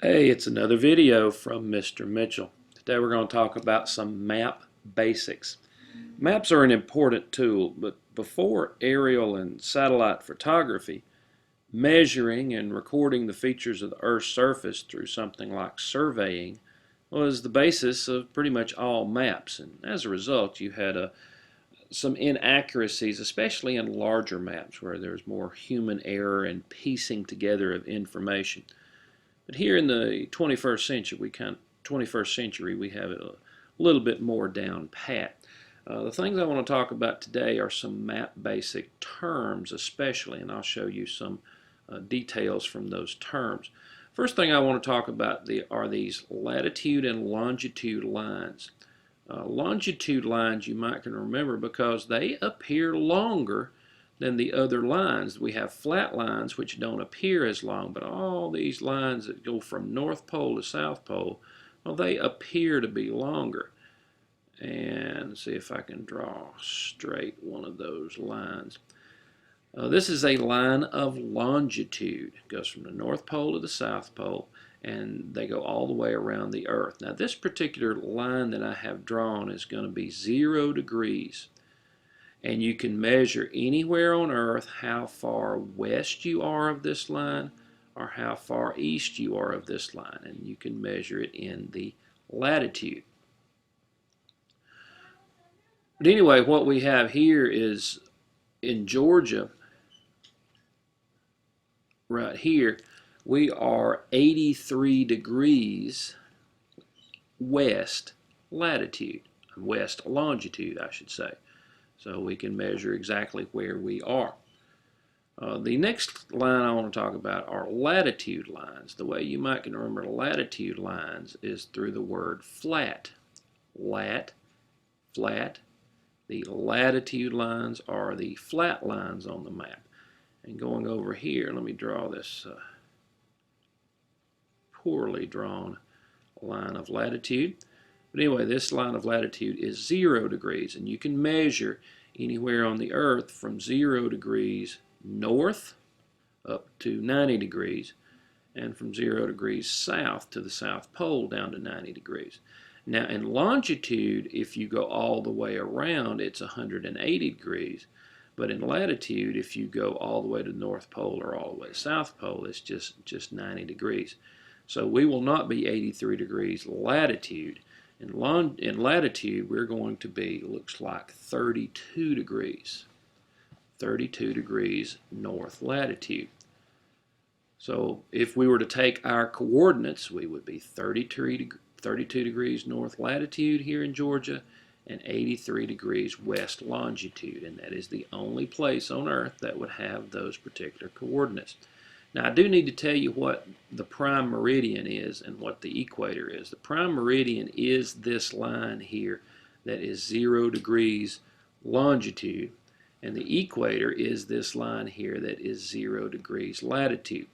Hey, it's another video from Mr. Mitchell. Today we're going to talk about some map basics. Maps are an important tool, but before aerial and satellite photography, measuring and recording the features of the Earth's surface through something like surveying was the basis of pretty much all maps. And as a result, you had some inaccuracies, especially in larger maps where there's more human error and piecing together of information. But here in the 21st century, we have it a little bit more down pat. The things I want to talk about today are some map basic terms especially, and I'll show you some details from those terms. First thing I want to talk about are these latitude and longitude lines. Longitude lines you might can remember because they appear longer than the other lines. We have flat lines which don't appear as long, but all these lines that go from North Pole to South Pole, well, they appear to be longer. And see if I can draw straight one of those lines. This is a line of longitude. It goes from the North Pole to the South Pole, and they go all the way around the Earth. Now, this particular line that I have drawn is going to be 0 degrees. And you can measure anywhere on Earth how far west you are of this line or how far east you are of this line. And you can measure it in the latitude. But anyway, what we have here is in Georgia, right here, we are 83 degrees west latitude, west longitude, I should say. So we can measure exactly where we are. The next line I want to talk about are latitude lines. The way you might can remember latitude lines is through the word flat. Lat, flat. The latitude lines are the flat lines on the map. And going over here, let me draw this poorly drawn line of latitude. But anyway, this line of latitude is 0 degrees, and you can measure anywhere on the Earth from 0 degrees north up to 90 degrees, and from 0 degrees south to the South Pole down to 90 degrees. Now, in longitude, if you go all the way around, it's 180 degrees. But in latitude, if you go all the way to the North Pole or all the way to the South Pole, it's just 90 degrees. So we will not be 83 degrees latitude. In latitude, we're going to be, looks like 32 degrees. 32 degrees north latitude. So if we were to take our coordinates, we would be 32 degrees north latitude here in Georgia and 83 degrees west longitude. And that is the only place on Earth that would have those particular coordinates. Now, I do need to tell you what the prime meridian is and what the equator is. The prime meridian is this line here that is 0 degrees longitude, and the equator is this line here that is 0 degrees latitude.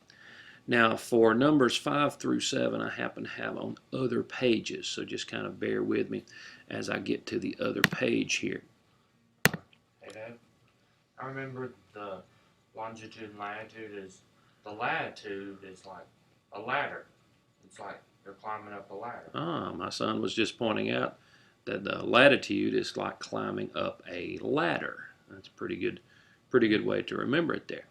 Now, for numbers 5 through 7, I happen to have on other pages, so just kind of bear with me as I get to the other page here. Hey, Dad, I remember the longitude and latitude is, the latitude is like a ladder. It's like you're climbing up a ladder. My son was just pointing out that the latitude is like climbing up a ladder. That's a pretty good way to remember it there.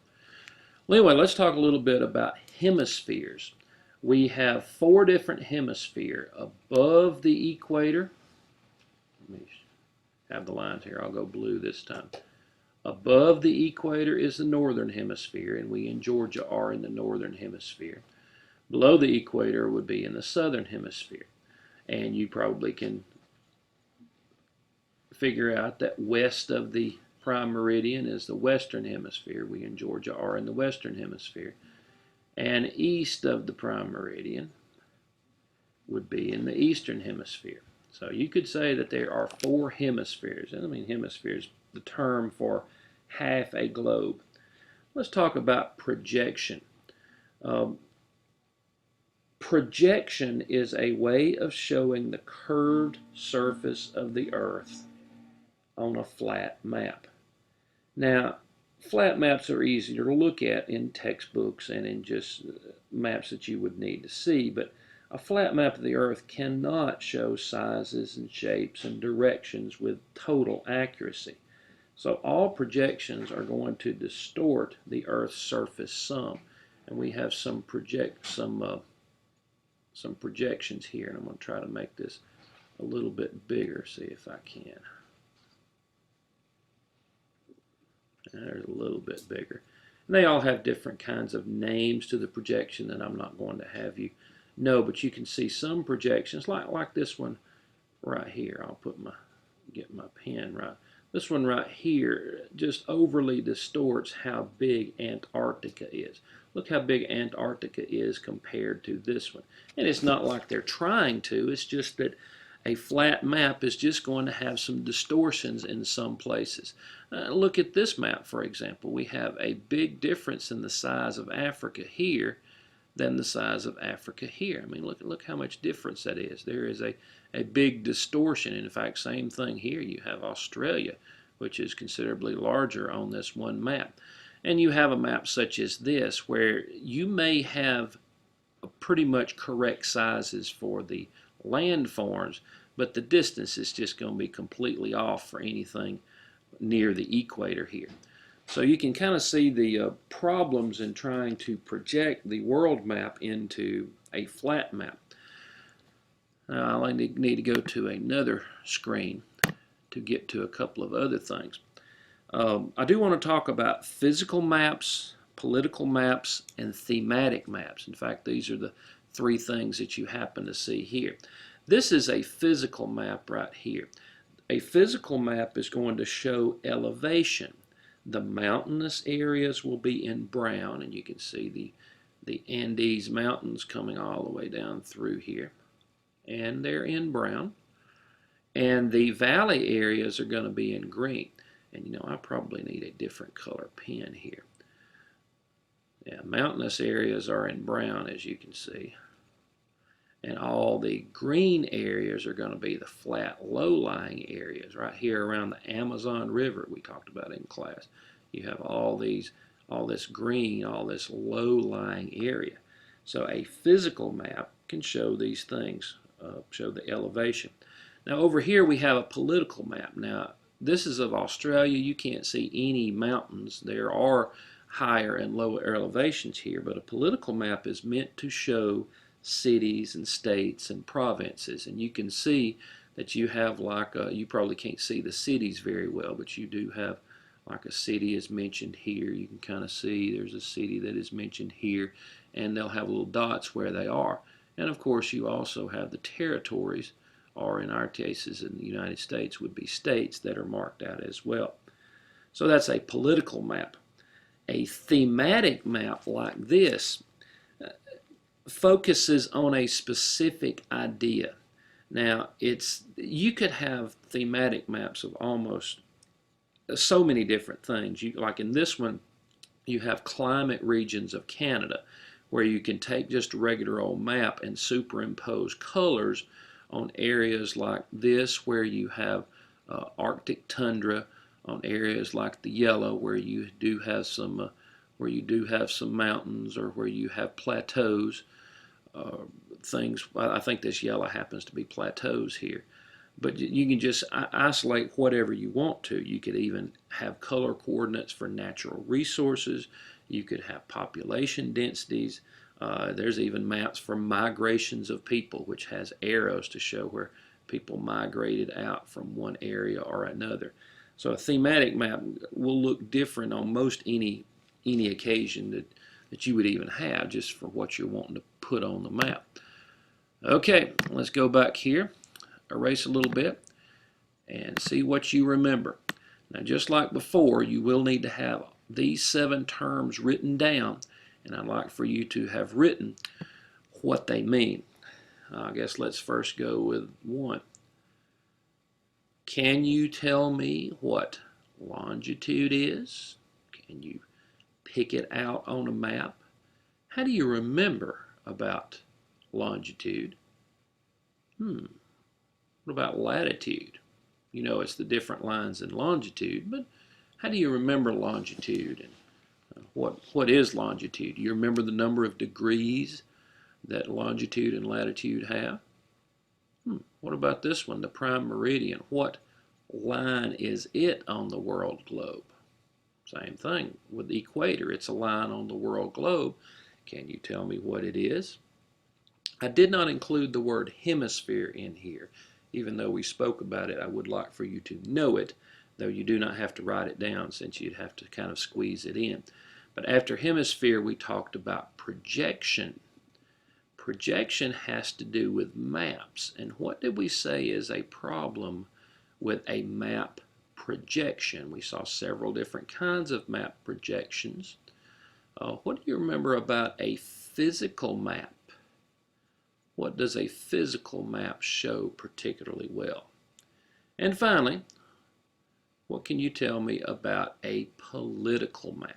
Well, anyway, let's talk a little bit about hemispheres. We have 4 different hemispheres above the equator. Let me have the lines here. I'll go blue this time. Above the equator is the northern hemisphere, and we in Georgia are in the northern hemisphere. Below the equator would be in the southern hemisphere. And you probably can figure out that west of the prime meridian is the western hemisphere. We in Georgia are in the western hemisphere. And east of the prime meridian would be in the eastern hemisphere. So you could say that there are 4 hemispheres. And I mean, hemispheres, the term for half a globe. Let's talk about projection. Projection is a way of showing the curved surface of the Earth on a flat map. Now, Flat maps are easier to look at in textbooks and in just maps that you would need to see, but a flat map of the Earth cannot show sizes and shapes and directions with total accuracy. So all projections are going to distort the Earth's surface some, and we have some projections here, and I'm going to try to make this a little bit bigger, see if I can. There's a little bit bigger. And they all have different kinds of names to the projection that I'm not going to have you know, but you can see some projections like this one right here. I'll get my pen right. This one right here just overly distorts how big Antarctica is. Look how big Antarctica is compared to this one. And it's not like they're trying to, it's just that a flat map is just going to have some distortions in some places. Look at this map, for example. We have a big difference in the size of Africa here than the size of Africa here. I mean, look how much difference that is. There is a big distortion. In fact, same thing here. You have Australia, which is considerably larger on this one map. And you have a map such as this, where you may have pretty much correct sizes for the landforms, but the distance is just going to be completely off for anything near the equator here. So you can kind of see the problems in trying to project the world map into a flat map. Now I need to go to another screen to get to a couple of other things. I do want to talk about physical maps, political maps, and thematic maps. In fact, these are the three things that you happen to see here. This is a physical map right here. A physical map is going to show elevation. The mountainous areas will be in brown, and you can see the Andes Mountains coming all the way down through here, and they're in brown. And the valley areas are going to be in green. And you know, I probably need a different color pen here. Yeah, mountainous areas are in brown, as you can see. And all the green areas are going to be the flat, low-lying areas right here around the Amazon River we talked about in class. You have all this green, all this low-lying area. So a physical map can show these things, show the elevation. Now over here we have a political map. Now this is of Australia. You can't see any mountains. There are higher and lower elevations here, but a political map is meant to show cities and states and provinces, and you can see that you have you probably can't see the cities very well, but you do have like a city is mentioned here. You can kind of see there's a city that is mentioned here, and they'll have little dots where they are. And of course you also have the territories, or in our cases in the United States would be states, that are marked out as well. So that's a political map. A thematic map like this focuses on a specific idea. Now, you could have thematic maps of almost so many different things. Like in this one, you have climate regions of Canada, where you can take just a regular old map and superimpose colors on areas like this, where you have Arctic tundra, on areas like the yellow, where you do have some mountains, or where you have plateaus. Things. I think this yellow happens to be plateaus here, but you can just isolate whatever you want to. You could even have color coordinates for natural resources. You could have population densities. There's even maps for migrations of people, which has arrows to show where people migrated out from one area or another. So a thematic map will look different on most any occasion that you would even have, just for what you're wanting to put on the map. Okay, let's go back here, erase a little bit, and see what you remember. Now, just like before, you will need to have these 7 terms written down, and I'd like for you to have written what they mean. I guess let's first go with 1. Can you tell me what longitude is? Can you pick it out on a map? How do you remember about longitude? What about latitude? You know, it's the different lines in longitude, but How do you remember longitude? And what is longitude? Do you remember the number of degrees that longitude and latitude have? What about this one, the prime meridian? What line is it on the world globe? Same thing with the equator. It's a line on the world globe. Can you tell me what it is? I did not include the word hemisphere in here. Even though we spoke about it, I would like for you to know it, though you do not have to write it down since you'd have to kind of squeeze it in. But after hemisphere, we talked about projection. Projection has to do with maps. And what did we say is a problem with a map projection? We saw several different kinds of map projections. What do you remember about a physical map? What does a physical map show particularly well? And finally, what can you tell me about a political map?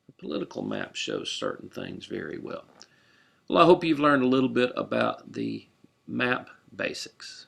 A political map shows certain things very well. Well, I hope you've learned a little bit about the map basics.